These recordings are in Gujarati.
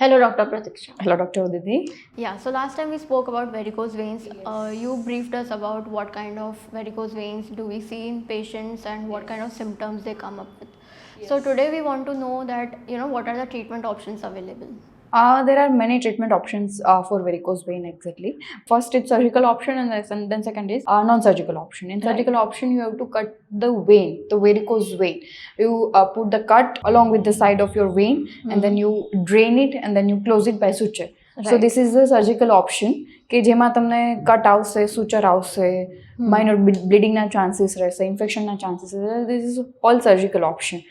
Hello, Dr. Pratiksha. Hello, Dr. Uditi. Yeah, so last time we spoke about varicose veins. You briefed us about what kind of varicose veins do we see in patients and what kind of symptoms they come up with. So today we want to know that, what are the treatment options available? There are many treatment options for varicose vein exactly. First, it's surgical option, and then second is non-surgical option. In surgical option, you have to cut the vein, the varicose vein. You put the cut along with the side of your vein, and then you drain it, and then you close it by suture. So this is the surgical option કે જેમાં તમને કટ આવશે, સુચર આવશે, માઇનર બ્લીડિંગના ચાન્સીસ રહેશે, ઇન્ફેક્શનના ચાન્સીસ રહેશે. This is all surgical option.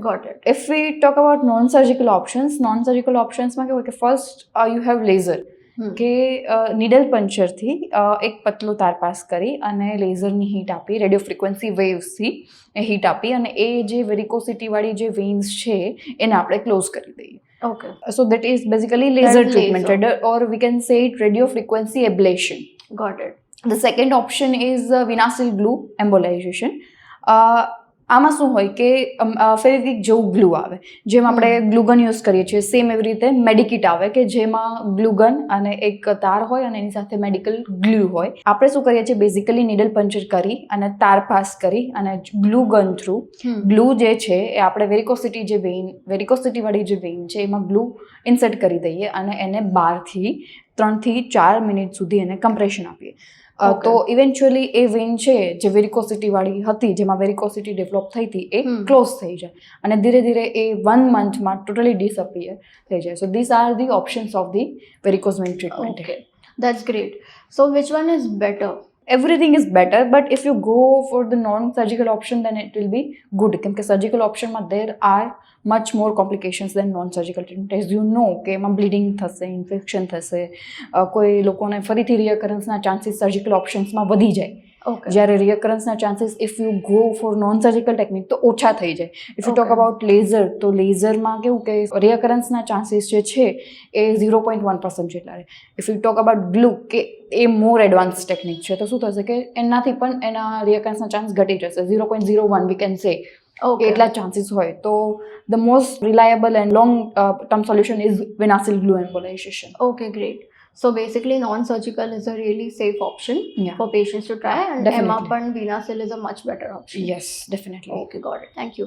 Got it. If we talk about non-surgical options માં કેવું કે ફર્સ્ટ યુ હેવ લેઝર કે નીડલ પંચરથી એક પતલો તાર પાસ કરી અને લેઝરની હીટ આપી, રેડિયો ફ્રીક્વન્સી વેવ્સથી એ હીટ આપી અને એ જે વેરિકોસિટીવાળી જે વેન્સ છે એને આપણે ક્લોઝ કરી દઈએ. Okay. So that is basically laser treatment, or we can say it radio frequency ablation. Got it. The second option is venous glue embolization. આમાં શું હોય કે ફેવિક્વિક જેવું ગ્લુ આવે, જેમ આપણે ગ્લુગન યુઝ કરીએ છીએ સેમ એવી રીતે મેડિકિટ આવે કે જેમાં ગ્લુગન અને એક તાર હોય અને એની સાથે મેડિકલ ગ્લુ હોય. આપણે શું કરીએ છીએ બેઝિકલી નીડલ પંચર કરી અને તાર પાસ કરી અને ગ્લુ ગન થ્રુ ગ્લુ જે છે એ આપણે વેરિકોસિટીવાળી જે વેઇન છે એમાં ગ્લુ ઇન્સર્ટ કરી દઈએ અને એને 3 થી 4 મિનિટ સુધી એને કમ્પ્રેશન આપીએ. તો ઇવેન્ચ્યુઅલી એ વેઇન છે જે વેરિકોસિટીવાળી હતી, જેમાં વેરિકોસિટી ડેવલપ થઈ હતી, એ ક્લોઝ થઈ જાય અને ધીરે ધીરે એ 1 મંથમાં ટોટલી ડિસઅપિયર થઈ જાય. So this are the options of the varicose vein treatment. Okay, that's great. So which one is better? Everything is better, but if you go for the non-surgical option, then it will be good. કેમકે surgical option માં there are much more complications than non-surgical treatment. As you know કે એમાં બ્લીડિંગ થશે, ઇન્ફેક્શન થશે, કોઈ લોકોને ફરીથી રિયકરન્સના ચાન્સીસ સર્જિકલ ઓપ્શન્સમાં વધી જાય. જ્યારે રિયકરન્સના chances if you go for non surgical technique તો ઓછા થઈ જાય. If you talk about laser, તો લેઝરમાં કેવું કે રિયકરન્સના ચાન્સીસ જે છે એ 0.1% જેટલા રહે. If you talk about glue કે એ મોર એડવાન્સ ટેકનિક છે, તો શું થશે કે એનાથી પણ એના રિયકરન્સના ચાન્સ ઘટી જશે. 0.01 વી કેન સે એટલા ચાન્સીસ હોય. તો the most reliable and long term solution is VenaSeal glue embolization. Okay, great. So basically non-surgical is a really safe option for patients to try, and Definitely. Emma Venacil is a much better option. Yes, definitely. Okay, got it. Thank you.